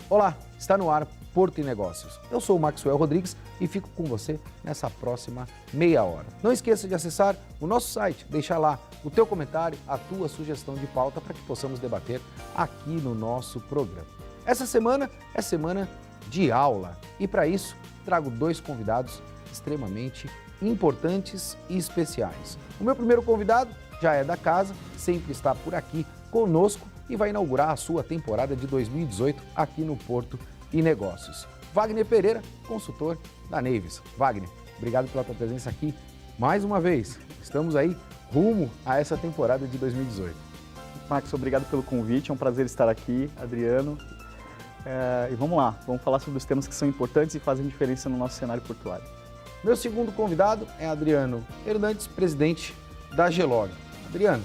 Olá, está no ar Porto e Negócios. Eu sou o Maxwell Rodrigues e fico com você nessa próxima meia hora. Não esqueça de acessar o nosso site, deixar lá o teu comentário, a tua sugestão de pauta para que possamos debater aqui no nosso programa. Essa semana é semana de aula e para isso trago dois convidados extremamente importantes e especiais. O meu primeiro convidado já é da casa, sempre está por aqui conosco e vai inaugurar a sua temporada de 2018 aqui no Porto e Negócios. Wagner Pereira, consultor da Navis. Wagner, obrigado pela tua presença aqui mais uma vez. Estamos aí rumo a essa temporada de 2018. Max, obrigado pelo convite, é um prazer estar aqui, Adriano. E vamos lá, vamos falar sobre os temas que são importantes e fazem diferença no nosso cenário portuário. Meu segundo convidado é Adriano Hernandes, presidente da Gelog. Adriano,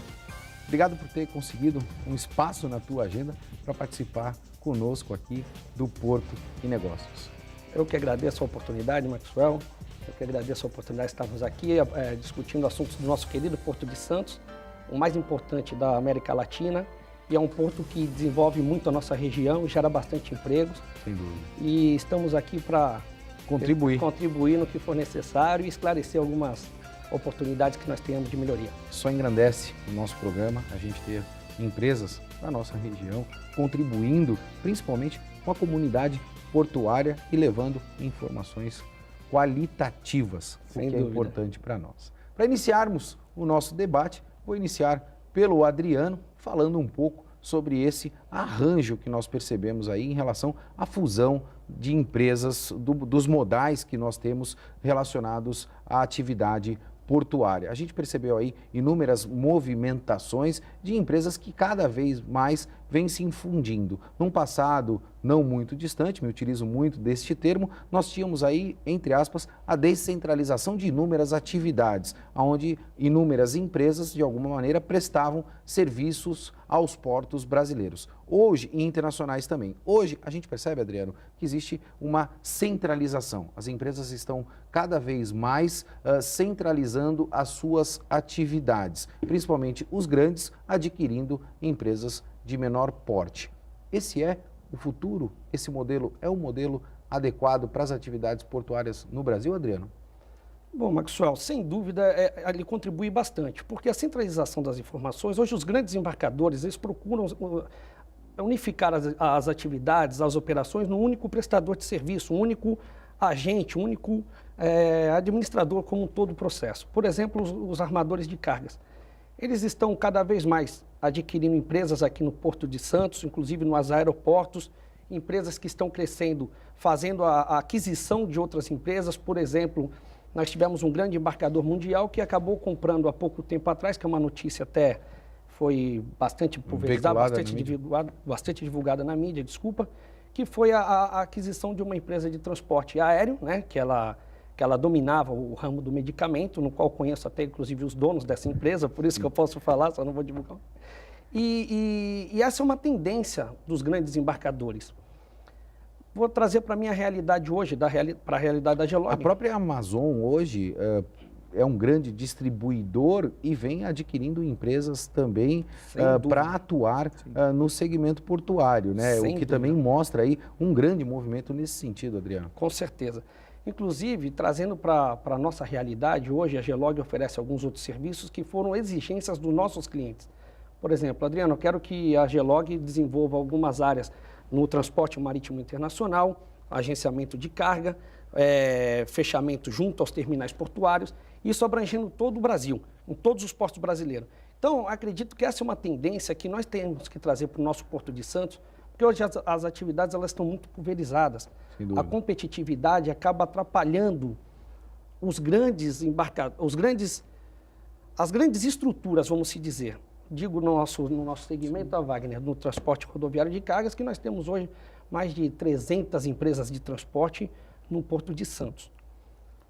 obrigado por ter conseguido um espaço na tua agenda para participar conosco aqui do Porto e Negócios. Eu que agradeço a oportunidade, Maxwell. Eu que agradeço a oportunidade de estarmos aqui discutindo assuntos do nosso querido Porto de Santos, o mais importante da América Latina, e é um porto que desenvolve muito a nossa região, gera bastante empregos. Sem dúvida. E estamos aqui para contribuir no que for necessário e esclarecer algumas oportunidades que nós tenhamos de melhoria. Só engrandece o nosso programa a gente ter empresas da nossa região contribuindo principalmente com a comunidade portuária e levando informações qualitativas, o que é importante para nós. Para iniciarmos o nosso debate, vou iniciar pelo Adriano, falando um pouco sobre esse arranjo que nós percebemos aí em relação à fusão de empresas, dos modais que nós temos relacionados à atividade portuária. A gente percebeu aí inúmeras movimentações de empresas que cada vez mais vêm se infundindo. Num passado não muito distante, me utilizo muito deste termo, nós tínhamos aí, entre aspas, a descentralização de inúmeras atividades, onde inúmeras empresas, de alguma maneira, prestavam serviços aos portos brasileiros. Hoje, e internacionais também. Hoje, a gente percebe, Adriano, que existe uma centralização. As empresas estão cada vez mais centralizando as suas atividades, principalmente os grandes adquirindo empresas de menor porte. Esse é o futuro? Esse modelo é um modelo adequado para as atividades portuárias no Brasil, Adriano? Bom, Maxwell, sem dúvida, ele contribui bastante, porque a centralização das informações, hoje os grandes embarcadores, eles procuram unificar as atividades, as operações num único prestador de serviço, um único agente, um único administrador como todo o processo. Por exemplo, os armadores de cargas. Eles estão cada vez mais adquirindo empresas aqui no Porto de Santos, inclusive nos aeroportos, empresas que estão crescendo, fazendo a aquisição de outras empresas. Por exemplo, nós tivemos um grande embarcador mundial que acabou comprando há pouco tempo atrás, que é uma notícia até foi bastante pulverizada, bastante divulgada na mídia, desculpa, que foi a aquisição de uma empresa de transporte aéreo, né, que ela dominava o ramo do medicamento, no qual conheço até inclusive os donos dessa empresa, por isso que eu posso falar, só não vou divulgar. E essa é uma tendência dos grandes embarcadores. Vou trazer para a minha realidade hoje, para a realidade da Gelog. A própria Amazon hoje é um grande distribuidor e vem adquirindo empresas também para atuar no segmento portuário, né? O que também mostra aí um grande movimento nesse sentido, Adriano. Com certeza. Inclusive, trazendo para a nossa realidade, hoje a Gelog oferece alguns outros serviços que foram exigências dos nossos clientes. Por exemplo, Adriano, eu quero que a Gelog desenvolva algumas áreas no transporte marítimo internacional, agenciamento de carga, fechamento junto aos terminais portuários, isso abrangendo todo o Brasil, em todos os portos brasileiros. Então, acredito que essa é uma tendência que nós temos que trazer para o nosso Porto de Santos, porque hoje as atividades elas estão muito pulverizadas. A competitividade acaba atrapalhando os grandes as grandes estruturas, vamos se dizer. Digo no nosso segmento, Wagner, no transporte rodoviário de cargas, que nós temos hoje mais de 300 empresas de transporte no Porto de Santos.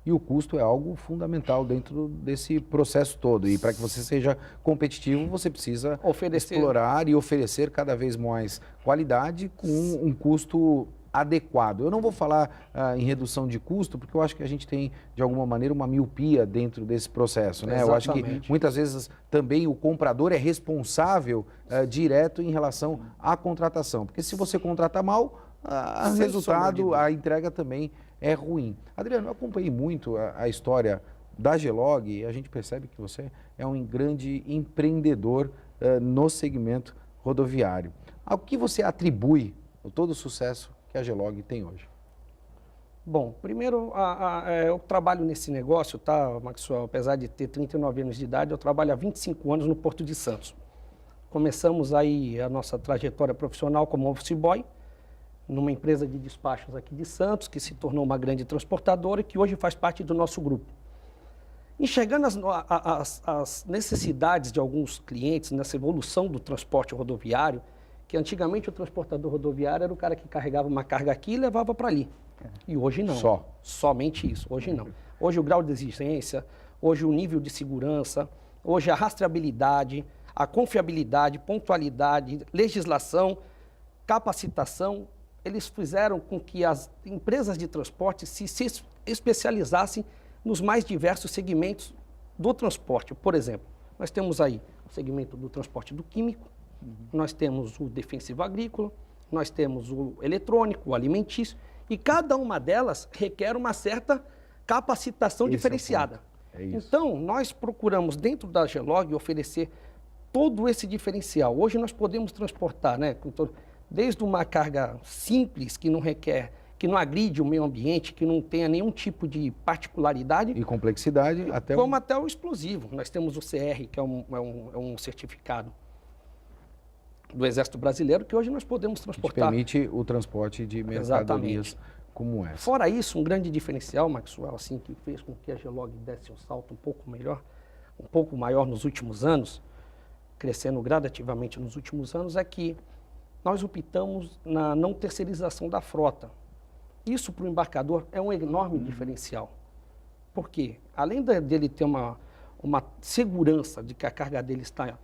E o custo é algo fundamental dentro desse processo todo. E para que você seja competitivo, você precisa explorar e oferecer cada vez mais qualidade com um custo adequado. Eu não vou falar em redução de custo, porque eu acho que a gente tem, de alguma maneira, uma miopia dentro desse processo, né? Eu acho que muitas vezes também o comprador é responsável direto em relação à contratação. Porque se você contrata mal, o resultado, a entrega também é ruim. Adriano, eu acompanhei muito a história da Gelog e a gente percebe que você é um grande empreendedor no segmento rodoviário. Ao que você atribui todo o sucesso que a Gelog tem hoje? Bom, primeiro, eu trabalho nesse negócio, tá, Maxwell? Apesar de ter 39 anos de idade, eu trabalho há 25 anos no Porto de Santos. Começamos aí a nossa trajetória profissional como office boy, numa empresa de despachos aqui de Santos, que se tornou uma grande transportadora e que hoje faz parte do nosso grupo. Enxergando as necessidades de alguns clientes nessa evolução do transporte rodoviário, que antigamente o transportador rodoviário era o cara que carregava uma carga aqui e levava para ali. E hoje não. Somente isso, hoje não. Hoje o grau de exigência, hoje o nível de segurança, hoje a rastreabilidade, a confiabilidade, pontualidade, legislação, capacitação, eles fizeram com que as empresas de transporte se especializassem nos mais diversos segmentos do transporte. Por exemplo, nós temos aí o segmento do transporte do químico, nós temos o defensivo agrícola, nós temos o eletrônico, o alimentício, e cada uma delas requer uma certa capacitação diferenciada. É isso. Então, nós procuramos, dentro da Gelog, oferecer todo esse diferencial. Hoje nós podemos transportar, né, desde uma carga simples, que não requer, que não agride o meio ambiente, que não tenha nenhum tipo de particularidade. E complexidade, até como até o explosivo. Nós temos o CR, que é um certificado do Exército Brasileiro, que hoje nós podemos transportar. Que permite o transporte de mercadorias como essa. Fora isso, um grande diferencial, Maxwell, assim, que fez com que a Gelog desse um salto um pouco maior nos últimos anos, crescendo gradativamente nos últimos anos, é que nós optamos na não terceirização da frota. Isso para o embarcador é um enorme diferencial. Por quê? Além dele ter uma segurança de que a carga dele está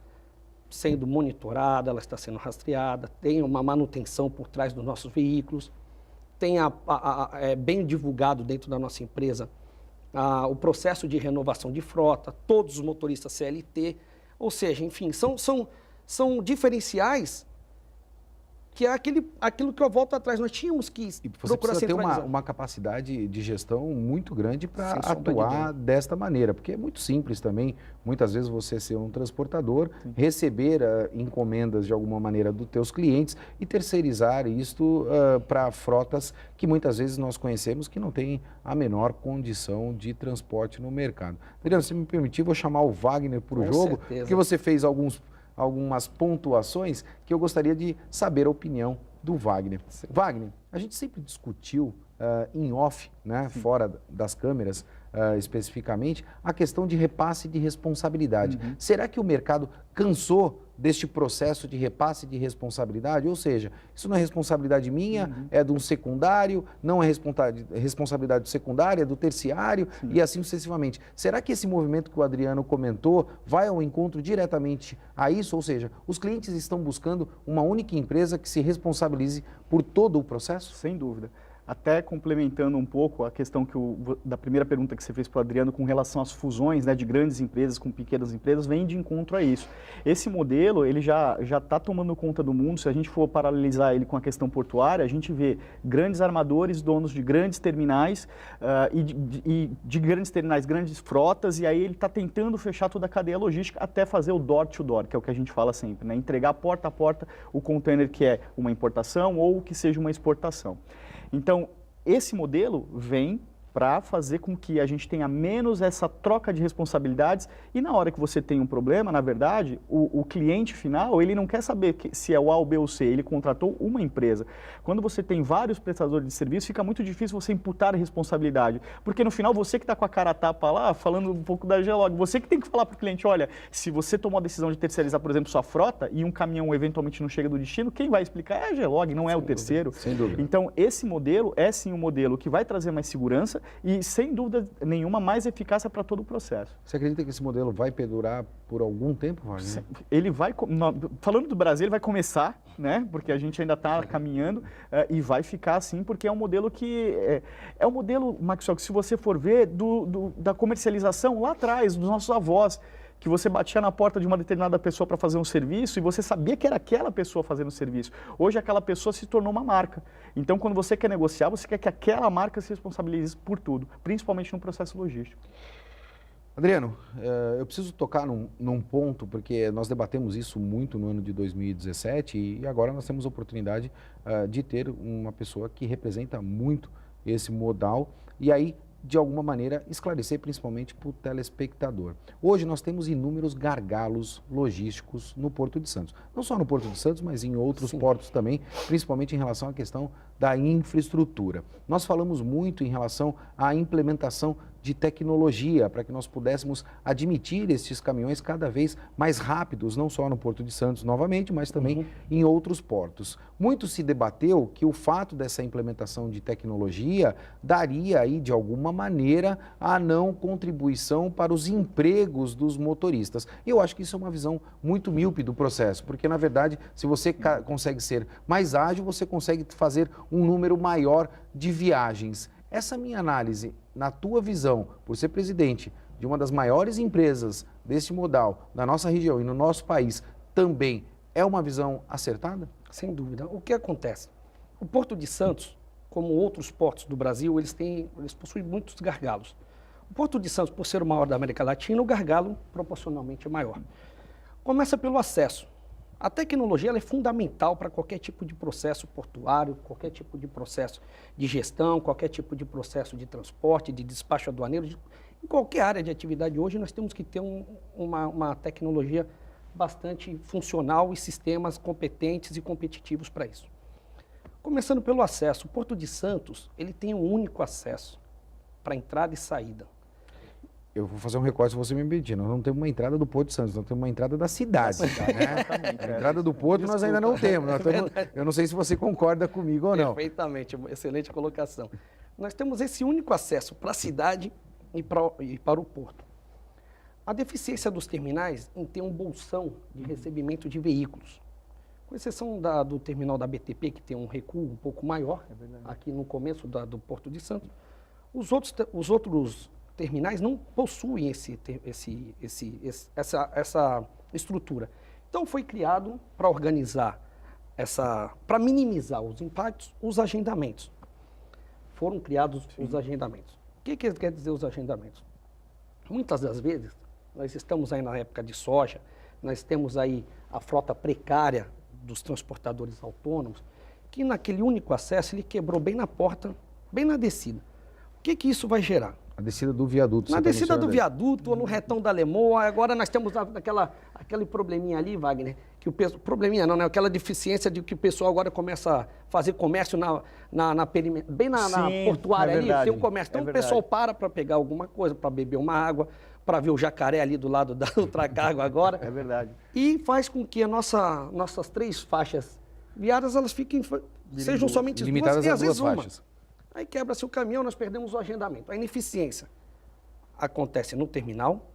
sendo monitorada, ela está sendo rastreada, tem uma manutenção por trás dos nossos veículos, tem bem divulgado dentro da nossa empresa o processo de renovação de frota, todos os motoristas CLT, ou seja, enfim, são diferenciais que é aquilo que eu volto atrás. Nós tínhamos que procurar centralizar. Você precisa ter uma capacidade de gestão muito grande para atuar desta maneira, porque é muito simples também, muitas vezes você ser um transportador, receber encomendas de alguma maneira dos teus clientes e terceirizar isto para frotas que muitas vezes nós conhecemos que não têm a menor condição de transporte no mercado. Adriano, se me permitir, vou chamar o Wagner para o jogo, porque você fez algumas pontuações que eu gostaria de saber a opinião do Wagner. Sim. Wagner, a gente sempre discutiu em off, né, fora das câmeras especificamente, a questão de repasse de responsabilidade. Será que o mercado cansou deste processo de repasse de responsabilidade? Ou seja, isso não é responsabilidade minha, é de um secundário, não é responsabilidade do secundário, é do terciário e assim sucessivamente. Será que esse movimento que o Adriano comentou vai ao encontro diretamente a isso? Ou seja, os clientes estão buscando uma única empresa que se responsabilize por todo o processo? Sem dúvida. Até complementando um pouco a questão da primeira pergunta que você fez para o Adriano com relação às fusões, né, de grandes empresas com pequenas empresas, vem de encontro a isso. Esse modelo ele já está tomando conta do mundo. Se a gente for paralelizar ele com a questão portuária, a gente vê grandes armadores, donos de grandes terminais e de grandes terminais, grandes frotas, e aí ele está tentando fechar toda a cadeia logística até fazer o door-to-door, que é o que a gente fala sempre, né, entregar porta a porta o container que é uma importação ou que seja uma exportação. Então, esse modelo vem para fazer com que a gente tenha menos essa troca de responsabilidades e na hora que você tem um problema, na verdade, o cliente final, ele não quer saber se é o A, o B ou o C, ele contratou uma empresa. Quando você tem vários prestadores de serviço, fica muito difícil você imputar a responsabilidade, porque no final você que está com a cara a tapa lá, falando um pouco da Gelog, você que tem que falar para o cliente, olha, se você tomou a decisão de terceirizar, por exemplo, sua frota e um caminhão eventualmente não chega do destino, quem vai explicar é a Gelog, não é o terceiro. Sem dúvida. Então, esse modelo é sim um modelo que vai trazer mais segurança e, sem dúvida nenhuma, mais eficácia para todo o processo. Você acredita que esse modelo vai perdurar por algum tempo, Wagner? Ele vai, falando do Brasil, ele vai começar, né? Porque a gente ainda está caminhando e vai ficar assim, porque é um modelo que... É um modelo, Maxwell, que se você for ver, da comercialização lá atrás, dos nossos avós. que você batia na porta de uma determinada pessoa para fazer um serviço e você sabia que era aquela pessoa fazendo o serviço. Hoje aquela pessoa se tornou uma marca. Então quando você quer negociar, você quer que aquela marca se responsabilize por tudo, principalmente no processo logístico. Adriano, eu preciso tocar num ponto, porque nós debatemos isso muito no ano de 2017 e agora nós temos a oportunidade de ter uma pessoa que representa muito esse modal e aí, de alguma maneira, esclarecer principalmente para o telespectador. Hoje nós temos inúmeros gargalos logísticos no Porto de Santos. Não só no Porto de Santos, mas em outros portos também, principalmente em relação à questão da infraestrutura. Nós falamos muito em relação à implementação de tecnologia para que nós pudéssemos admitir esses caminhões cada vez mais rápidos, não só no Porto de Santos novamente, mas também em outros portos. Muito se debateu que o fato dessa implementação de tecnologia daria aí, de alguma maneira, a não contribuição para os empregos dos motoristas. Eu acho que isso é uma visão muito míope do processo, porque, na verdade, se você consegue ser mais ágil, você consegue fazer um número maior de viagens. Essa minha análise, na tua visão, por ser presidente de uma das maiores empresas desse modal na nossa região e no nosso país, também é uma visão acertada? Sem dúvida. O que acontece? O Porto de Santos, como outros portos do Brasil, eles possuem muitos gargalos. O Porto de Santos, por ser o maior da América Latina, o gargalo proporcionalmente é maior. Começa pelo acesso. A tecnologia ela é fundamental para qualquer tipo de processo portuário, qualquer tipo de processo de gestão, qualquer tipo de processo de transporte, de despacho aduaneiro. Em qualquer área de atividade hoje, nós temos que ter uma tecnologia bastante funcional e sistemas competentes e competitivos para isso. Começando pelo acesso, o Porto de Santos ele tem um único acesso para entrada e saída. Eu vou fazer um recorte se você me permitir. Nós não temos uma entrada do Porto de Santos, nós temos uma entrada da cidade. Né? A entrada do Porto nós ainda não temos. Eu não sei se você concorda comigo ou não. Perfeitamente, excelente colocação. Nós temos esse único acesso para a cidade e para o Porto. A deficiência dos terminais em ter um bolsão de recebimento de veículos. Com exceção do terminal da BTP, que tem um recuo um pouco maior, aqui no começo do Porto de Santos, os outros terminais não possuem essa estrutura. Então foi criado para organizar para minimizar os impactos, os agendamentos. Foram criados os agendamentos. O que quer dizer os agendamentos? Muitas das vezes, nós estamos aí na época de soja, nós temos aí a frota precária dos transportadores autônomos, que naquele único acesso ele quebrou bem na porta, bem na descida. O que isso vai gerar? A descida do viaduto. Na descida do viaduto, ou no retão da Lemoa, agora nós temos aquele probleminha ali, Wagner, que probleminha não, né? Aquela deficiência de que o pessoal agora começa a fazer comércio bem na portuária ali, tem um comércio. Então o pessoal para pegar alguma coisa, para beber uma água, para ver o jacaré ali do lado da Ultracargo agora. É verdade. E faz com que nossas 3 faixas viárias, elas sejam somente limitadas duas, e a às vezes 2 faixas. Aí quebra-se o caminhão, nós perdemos o agendamento. A ineficiência acontece no terminal,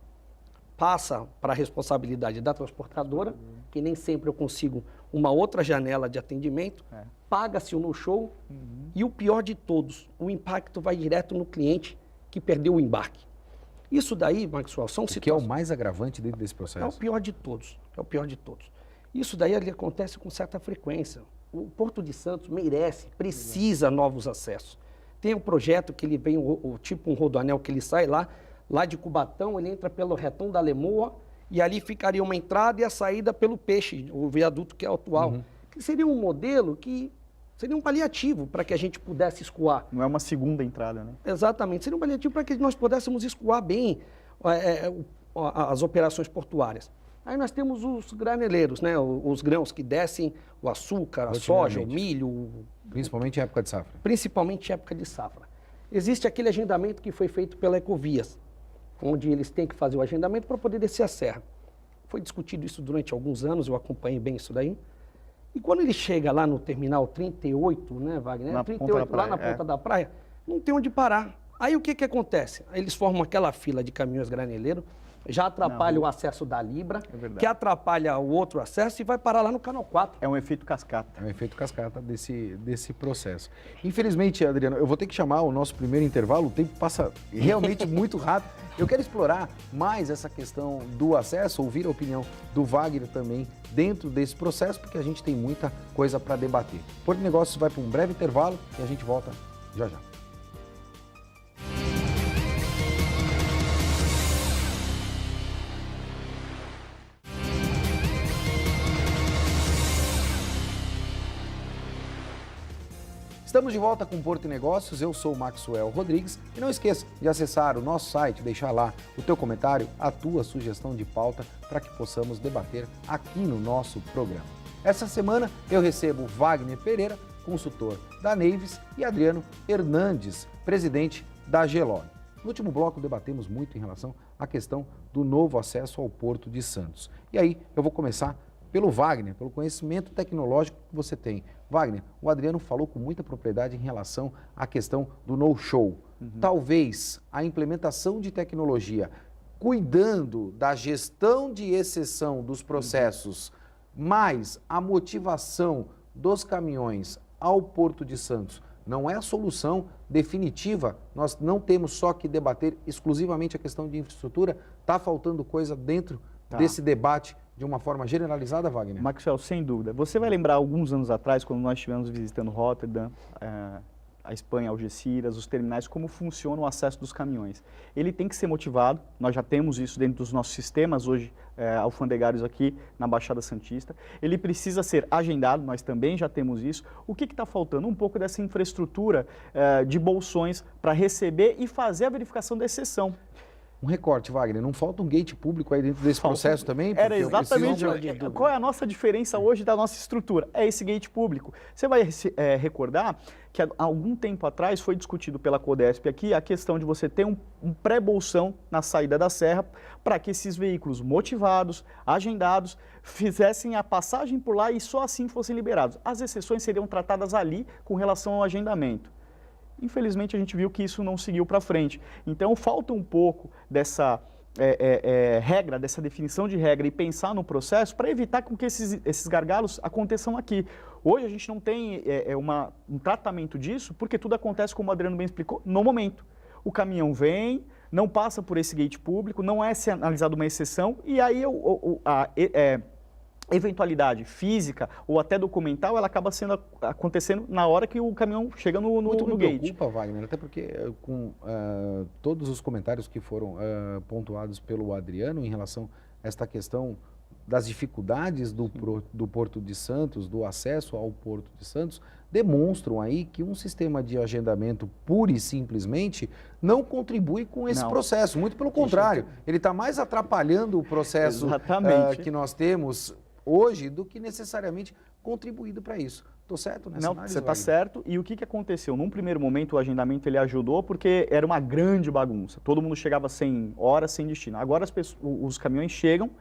passa para a responsabilidade da transportadora, que nem sempre eu consigo uma outra janela de atendimento, paga-se o no-show e o pior de todos, o impacto vai direto no cliente que perdeu o embarque. Isso daí, Maxwell, são situações... O que é o mais agravante dentro desse processo? É o pior de todos, Isso daí ali acontece com certa frequência. O Porto de Santos precisa novos acessos. Tem um projeto que ele vem, tipo um rodoanel, que ele sai lá de Cubatão, ele entra pelo retão da Lemoa e ali ficaria uma entrada e a saída pelo Peixe, o viaduto que é o atual. Que seria um modelo que seria um paliativo para que a gente pudesse escoar. Não é uma segunda entrada, né? Exatamente, seria um paliativo para que nós pudéssemos escoar bem as operações portuárias. Aí nós temos os graneleiros, né? Os grãos que descem, o açúcar, a soja, o milho. Principalmente em época de safra. Principalmente em época de safra. Existe aquele agendamento que foi feito pela Ecovias, onde eles têm que fazer o agendamento para poder descer a serra. Foi discutido isso durante alguns anos, eu acompanhei bem isso daí. E quando ele chega lá no terminal 38, né, Wagner? Na 38, lá na ponta da praia, não tem onde parar. Aí o que acontece? Eles formam aquela fila de caminhões graneleiros, já atrapalha o acesso da Libra, que atrapalha o outro acesso e vai parar lá no canal 4. É um efeito cascata. É um efeito cascata desse processo. Infelizmente, Adriano, eu vou ter que chamar o nosso primeiro intervalo, o tempo passa realmente muito rápido Eu quero explorar mais essa questão do acesso, ouvir a opinião do Wagner também dentro desse processo, porque a gente tem muita coisa para debater. Porto Negócios vai para um breve intervalo e a gente volta já já. Estamos de volta com Porto Negócios, eu sou o Maxwell Rodrigues e não esqueça de acessar o nosso site, deixar lá o teu comentário, a tua sugestão de pauta para que possamos debater aqui no nosso programa. Essa semana eu recebo Wagner Pereira, consultor da Navis, e Adriano Hernandes, presidente da Gelog. No último bloco debatemos muito em relação à questão do novo acesso ao Porto de Santos. E aí eu vou começar pelo Wagner, pelo conhecimento tecnológico que você tem. Wagner, o Adriano falou com muita propriedade em relação à questão do no-show. Talvez a implementação de tecnologia, cuidando da gestão de exceção dos processos, mais a motivação dos caminhões ao Porto de Santos, não é a solução definitiva. Nós não temos só que debater exclusivamente a questão de infraestrutura, está faltando coisa dentro desse debate de uma forma generalizada, Wagner? Maxwell, sem dúvida. Você vai lembrar alguns anos atrás, quando nós estivemos visitando Rotterdam, a Espanha, Algeciras, os terminais, como funciona o acesso dos caminhões. Ele tem que ser motivado, nós já temos isso dentro dos nossos sistemas hoje, alfandegários aqui na Baixada Santista. Ele precisa ser agendado, nós também já temos isso. O que está faltando? Um pouco dessa infraestrutura de bolsões para receber e fazer a verificação da exceção. Um recorte, Wagner, não falta um gate público aí dentro desse processo também? Era exatamente. Qual é a nossa diferença hoje da nossa estrutura? É esse gate público. Você vai recordar que há algum tempo atrás foi discutido pela Codesp aqui a questão de você ter um pré-bolsão na saída da serra para que esses veículos motivados, agendados, fizessem a passagem por lá e só assim fossem liberados. As exceções seriam tratadas ali com relação ao agendamento. Infelizmente, a gente viu que isso não seguiu para frente. Então, falta um pouco dessa regra, dessa definição de regra e pensar no processo para evitar com que esses gargalos aconteçam aqui. Hoje, a gente não tem um tratamento disso, porque tudo acontece, como o Adriano bem explicou, no momento. O caminhão vem, não passa por esse gate público, não é analisada uma exceção, e aí eventualidade física ou até documental, ela acaba acontecendo na hora que o caminhão chega no gate. Preocupa, Wagner, até porque com todos os comentários que foram pontuados pelo Adriano em relação a esta questão das dificuldades do Porto de Santos, do acesso ao Porto de Santos, demonstram aí que um sistema de agendamento pura e simplesmente não contribui com esse processo. Muito pelo contrário, ele está mais atrapalhando o processo que nós temos hoje do que necessariamente contribuído para isso. Estou certo nessa análise? Não, você está certo. E o que aconteceu? Num primeiro momento, o agendamento ele ajudou porque era uma grande bagunça. Todo mundo chegava sem hora, sem destino. Agora os caminhões chegam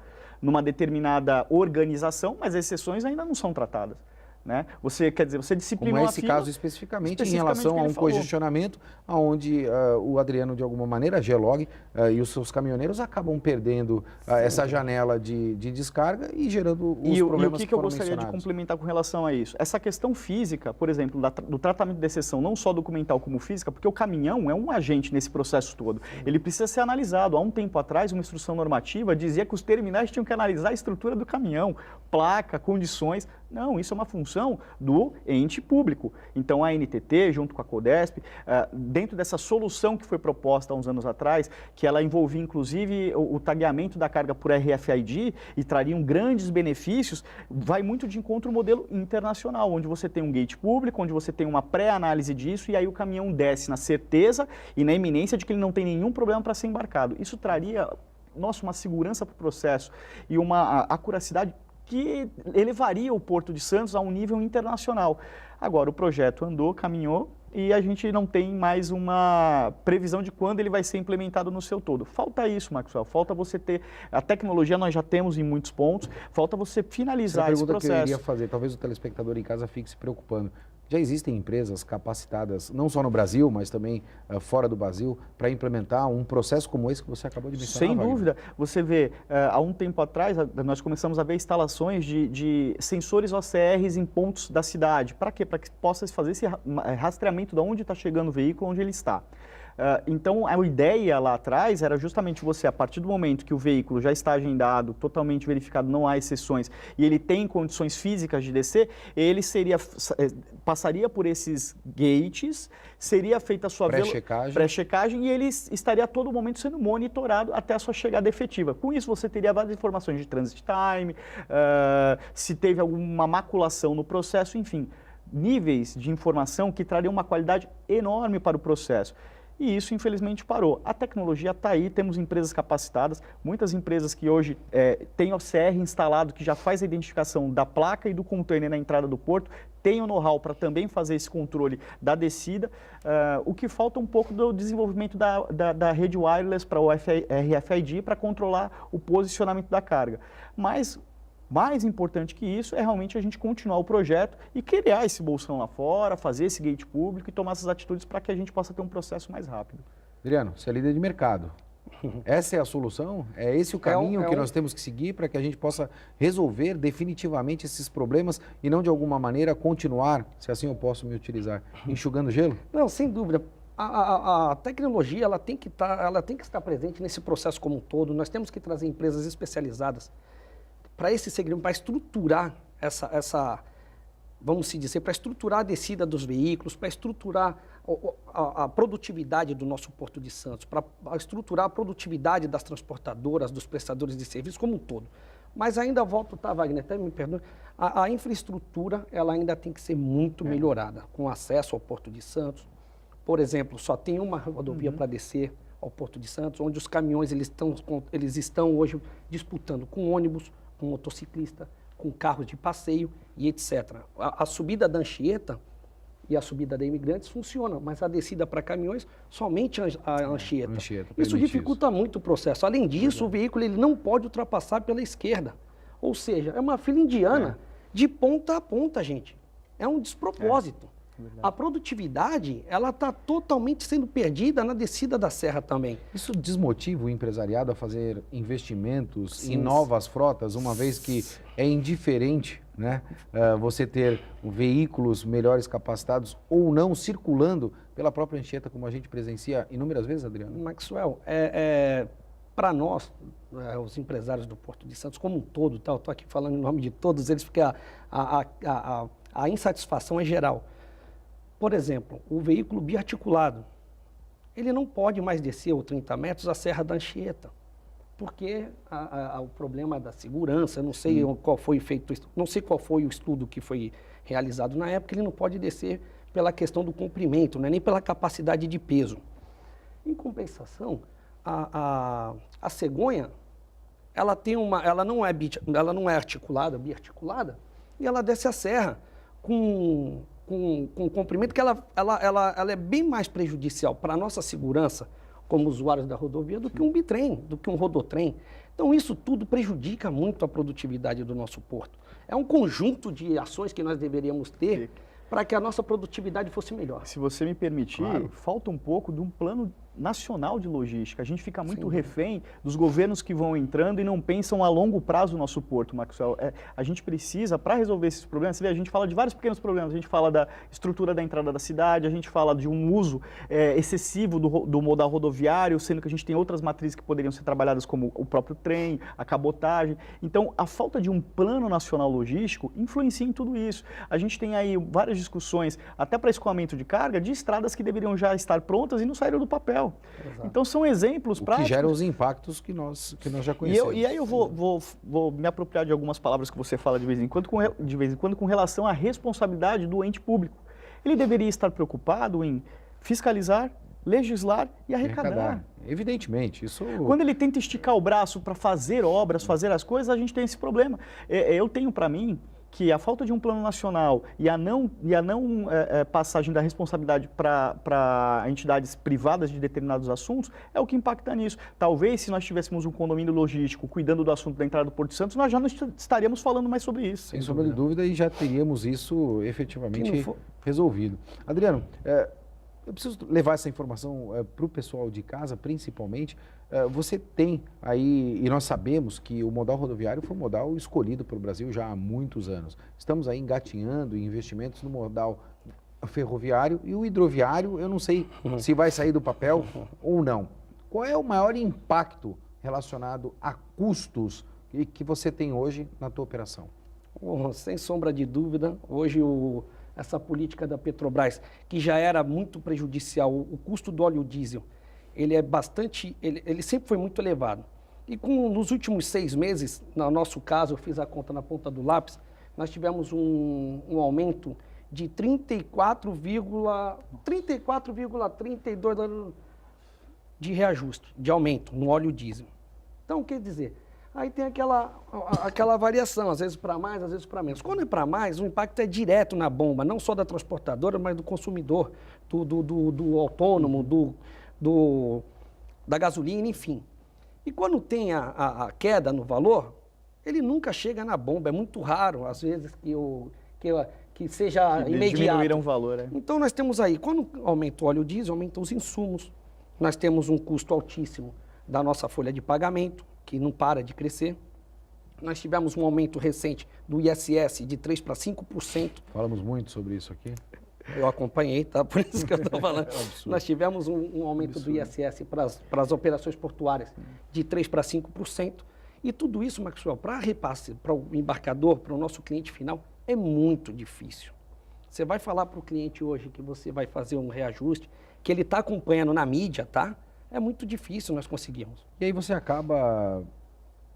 numa determinada organização, mas as exceções ainda não são tratadas. Né? Você disciplinou como esse caso especificamente em relação a um congestionamento onde o Adriano, de alguma maneira, a Gelog e os seus caminhoneiros acabam perdendo essa janela de descarga e gerando os problemas que eu gostaria de complementar com relação a isso? Essa questão física, por exemplo, do tratamento de exceção, não só documental como física, porque o caminhão é um agente nesse processo todo. Ele precisa ser analisado. Há um tempo atrás, uma instrução normativa dizia que os terminais tinham que analisar a estrutura do caminhão, placa, condições. Não, isso é uma função do ente público. Então, a NTT, junto com a Codesp, dentro dessa solução que foi proposta há uns anos atrás, que ela envolvia, inclusive, o tagueamento da carga por RFID e trariam grandes benefícios, vai muito de encontro ao modelo internacional, onde você tem um gate público, onde você tem uma pré-análise disso, e aí o caminhão desce na certeza e na iminência de que ele não tem nenhum problema para ser embarcado. Isso traria, uma segurança para o processo e uma acuracidade que elevaria o Porto de Santos a um nível internacional. Agora, o projeto andou, caminhou, e a gente não tem mais uma previsão de quando ele vai ser implementado no seu todo. Falta isso, Maxwell, falta você ter... A tecnologia nós já temos em muitos pontos, falta você finalizar esse processo. Que eu iria fazer, talvez o telespectador em casa fique se preocupando. Já existem empresas capacitadas, não só no Brasil, mas também fora do Brasil, para implementar um processo como esse que você acabou de mencionar, Sem Wagner? dúvida. Você vê, há um tempo atrás, nós começamos a ver instalações de sensores OCRs em pontos da cidade. Para quê? Para que possa fazer esse rastreamento de onde está chegando o veículo, onde ele está. Então, a ideia lá atrás era justamente você, a partir do momento que o veículo já está agendado, totalmente verificado, não há exceções, e ele tem condições físicas de descer, ele passaria por esses gates, seria feita a sua pré-checagem e ele estaria a todo momento sendo monitorado até a sua chegada efetiva. Com isso, você teria várias informações de transit time, se teve alguma maculação no processo, enfim, níveis de informação que trariam uma qualidade enorme para o processo. E isso, infelizmente, parou. A tecnologia está aí, temos empresas capacitadas, muitas empresas que hoje têm o CR instalado, que já faz a identificação da placa e do container na entrada do porto, tem o know-how para também fazer esse controle da descida. O que falta um pouco do desenvolvimento da rede wireless para o RFID para controlar o posicionamento da carga. Mas mais importante que isso é realmente a gente continuar o projeto e criar esse bolsão lá fora, fazer esse gate público e tomar essas atitudes para que a gente possa ter um processo mais rápido. Adriano, você é líder de mercado. Essa é a solução? É esse o caminho que nós temos que seguir para que a gente possa resolver definitivamente esses problemas e não de alguma maneira continuar, se assim eu posso me utilizar, enxugando gelo? Não, sem dúvida. A tecnologia ela tem que estar presente nesse processo como um todo. Nós temos que trazer empresas especializadas para esse segmento, para estruturar vamos se dizer, para estruturar a descida dos veículos, para estruturar a produtividade do nosso Porto de Santos, para estruturar a produtividade das transportadoras, dos prestadores de serviço como um todo. Mas ainda volto, tá, Wagner, até me perdoe, a infraestrutura ela ainda tem que ser muito melhorada, com acesso ao Porto de Santos. Por exemplo, só tem uma rodovia para descer ao Porto de Santos, onde os caminhões eles estão hoje disputando com ônibus, com motociclista, com carros de passeio e etc. A subida da Anchieta e a subida da Imigrantes funciona, mas a descida para caminhões, somente a Anchieta. Isso dificulta muito o processo. Além disso, o veículo ele não pode ultrapassar pela esquerda. Ou seja, é uma fila indiana de ponta a ponta, gente. É um despropósito. A produtividade, ela está totalmente sendo perdida na descida da serra também. Isso desmotiva o empresariado a fazer investimentos em novas frotas, uma vez que é indiferente, né, você ter veículos melhores capacitados ou não circulando pela própria Anchieta, como a gente presencia inúmeras vezes, Adriano? Maxwell, para nós, os empresários do Porto de Santos como um todo, estou aqui falando em nome de todos eles, porque a insatisfação é geral. Por exemplo, o veículo biarticulado, ele não pode mais descer os 30 metros a Serra da Anchieta, porque o problema da segurança, não sei qual foi feito, não sei qual foi o estudo que foi realizado na época, ele não pode descer pela questão do comprimento, né, nem pela capacidade de peso. Em compensação, a cegonha, ela não é articulada, biarticulada, e ela desce a serra com comprimento que ela é bem mais prejudicial para a nossa segurança como usuários da rodovia do que um bitrem, do que um rodotrem. Então isso tudo prejudica muito a produtividade do nosso porto. É um conjunto de ações que nós deveríamos ter para que a nossa produtividade fosse melhor. Se você me permitir, falta um pouco de um plano nacional de logística. A gente fica muito refém dos governos que vão entrando e não pensam a longo prazo o nosso porto, Maxwell. A gente precisa, para resolver esses problemas, você vê, a gente fala de vários pequenos problemas, a gente fala da estrutura da entrada da cidade, a gente fala de um uso excessivo do modal rodoviário, sendo que a gente tem outras matrizes que poderiam ser trabalhadas como o próprio trem, a cabotagem. Então, a falta de um plano nacional logístico influencia em tudo isso. A gente tem aí várias discussões, até para escoamento de carga, de estradas que deveriam já estar prontas e não saíram do papel. Exato. Então são exemplos práticos. Que geram os impactos que nós já conhecemos. E aí eu vou me apropriar de algumas palavras que você fala de vez em quando com relação à responsabilidade do ente público. Ele deveria estar preocupado em fiscalizar, legislar e arrecadar. Evidentemente, isso... Quando ele tenta esticar o braço para fazer obras, fazer as coisas, a gente tem esse problema. Eu tenho para mim que a falta de um plano nacional e a não passagem da responsabilidade para entidades privadas de determinados assuntos é o que impacta nisso. Talvez, se nós tivéssemos um condomínio logístico cuidando do assunto da entrada do Porto de Santos, nós já não estaríamos falando mais sobre isso. Sem sombra de dúvida, e já teríamos isso efetivamente resolvido. Adriano, eu preciso levar essa informação para o pessoal de casa, principalmente. Você tem aí, e nós sabemos que o modal rodoviário foi um modal escolhido pelo Brasil já há muitos anos. Estamos aí engatinhando em investimentos no modal ferroviário e o hidroviário, eu não sei se vai sair do papel ou não. Qual é o maior impacto relacionado a custos que você tem hoje na tua operação? Sem sombra de dúvida, hoje essa política da Petrobras, que já era muito prejudicial, o custo do óleo diesel, ele é bastante, ele sempre foi muito elevado. E nos últimos 6 meses, no nosso caso, eu fiz a conta na ponta do lápis, nós tivemos um aumento de 34,32 de reajuste, de aumento no óleo diesel. Então, quer dizer, aí tem aquela variação, às vezes para mais, às vezes para menos. Quando é para mais, o impacto é direto na bomba, não só da transportadora, mas do consumidor, do autônomo, da gasolina, enfim. E quando tem a queda no valor, ele nunca chega na bomba, é muito raro, às vezes, que seja imediato. Diminuíram o valor, né? Então, nós temos aí, quando aumenta o óleo diesel, aumentam os insumos, nós temos um custo altíssimo da nossa folha de pagamento, que não para de crescer. Nós tivemos um aumento recente do ISS de 3% para 5%. Falamos muito sobre isso aqui. Eu acompanhei, tá? Por isso que eu estou falando. Nós tivemos um aumento do ISS para as operações portuárias de 3% para 5%. E tudo isso, Maxwell, para repasse para o embarcador, para o nosso cliente final, é muito difícil. Você vai falar para o cliente hoje que você vai fazer um reajuste, que ele está acompanhando na mídia, tá? É muito difícil nós conseguirmos. E aí você acaba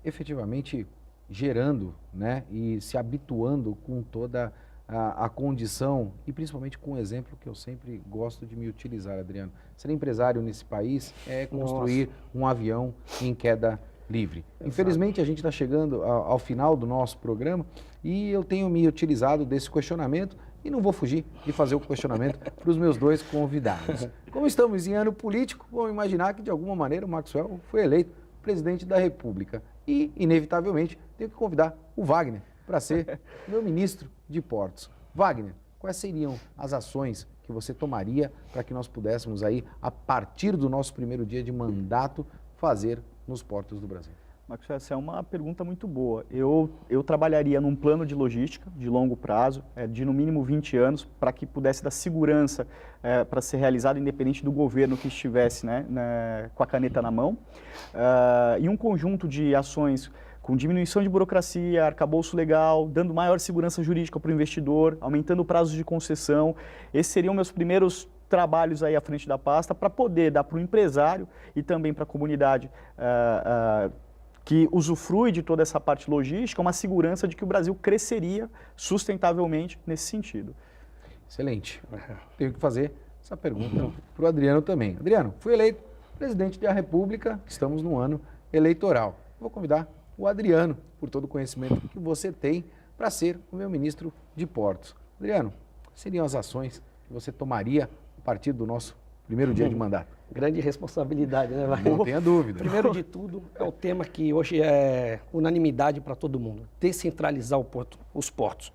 efetivamente gerando, né, e se habituando com toda a condição e principalmente com o exemplo que eu sempre gosto de me utilizar, Adriano. Ser empresário nesse país é construir um avião em queda livre. Exato. Infelizmente, a gente está chegando ao final do nosso programa e eu tenho me utilizado desse questionamento e não vou fugir de fazer o questionamento para os meus 2 convidados. Como estamos em ano político, vamos imaginar que de alguma maneira o Maxwell foi eleito presidente da República e, inevitavelmente, tenho que convidar o Wagner para ser meu ministro de Portos. Wagner, quais seriam as ações que você tomaria para que nós pudéssemos aí, a partir do nosso primeiro dia de mandato, fazer nos portos do Brasil? Maxwell, essa é uma pergunta muito boa. Eu trabalharia num plano de logística de longo prazo, de no mínimo 20 anos, para que pudesse dar segurança para ser realizado independente do governo que estivesse, né, com a caneta na mão. E um conjunto de ações com diminuição de burocracia, arcabouço legal, dando maior segurança jurídica para o investidor, aumentando o prazo de concessão. Esses seriam meus primeiros trabalhos aí à frente da pasta para poder dar para o empresário e também para a comunidade que usufrui de toda essa parte logística, uma segurança de que o Brasil cresceria sustentavelmente nesse sentido. Excelente. Tenho que fazer essa pergunta para o Adriano também. Adriano, fui eleito presidente da República, estamos no ano eleitoral. Vou convidar o Adriano, por todo o conhecimento que você tem, para ser o meu ministro de Portos. Adriano, quais seriam as ações que você tomaria a partir do nosso primeiro dia de mandato? Grande responsabilidade, né, Wagner? Não tenha dúvida. Primeiro de tudo, é o tema que hoje é unanimidade para todo mundo, descentralizar os portos.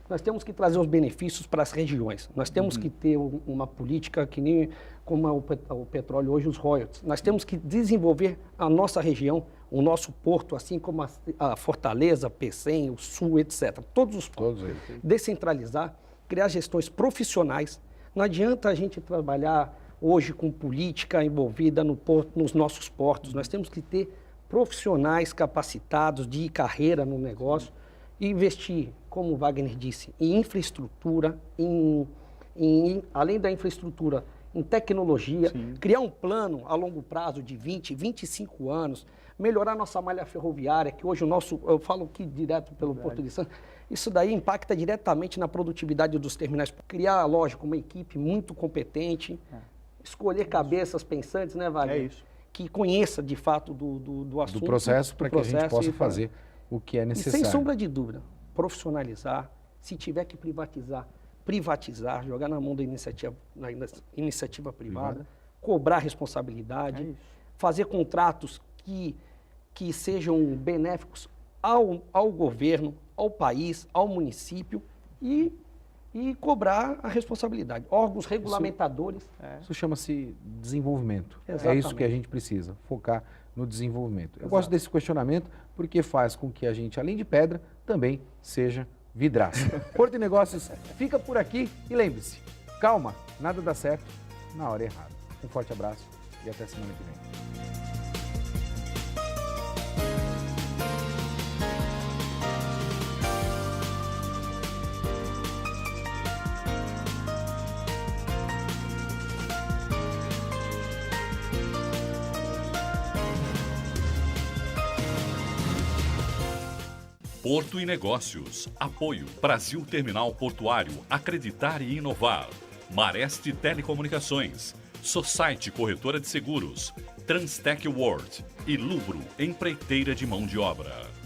Nós temos que trazer os benefícios para as regiões. Nós temos que ter uma política que nem como é o petróleo hoje, os royalties. Nós temos que desenvolver a nossa região, o nosso porto, assim como a Fortaleza, Pecém, o Sul, etc. Todos os portos. Descentralizar, criar gestões profissionais. Não adianta a gente trabalhar hoje com política envolvida nos nossos portos. Nós temos que ter profissionais capacitados de carreira no negócio e investir, como o Wagner disse, em infraestrutura, além da infraestrutura, em tecnologia, criar um plano a longo prazo de 20, 25 anos, melhorar nossa malha ferroviária, que hoje eu falo aqui direto pelo Porto de Santos, isso daí impacta diretamente na produtividade dos terminais. Criar, lógico, uma equipe muito competente, escolher cabeças pensantes, né, Wagner? É isso. Que conheça de fato do assunto. Do processo, para que a gente possa fazer o que é necessário. E sem sombra de dúvida, profissionalizar, se tiver que privatizar, jogar na mão da iniciativa privada, cobrar responsabilidade, fazer contratos que sejam benéficos ao governo, ao país, ao município e cobrar a responsabilidade. Órgãos regulamentadores. Isso chama-se desenvolvimento. Exatamente. É isso que a gente precisa, focar no desenvolvimento. Eu gosto desse questionamento porque faz com que a gente, além de pedra, também seja vidraça. Porto e Negócios fica por aqui e lembre-se, sempre que precisar, conte conosco. Até a próxima. Calma, nada dá certo na hora errada. Um forte abraço e até semana que vem. Porto e Negócios. Apoio Brasil Terminal Portuário. Acreditar e inovar. Mareste Telecomunicações. Society Corretora de Seguros. Transtec World. E Lubro Empreiteira de Mão de Obra.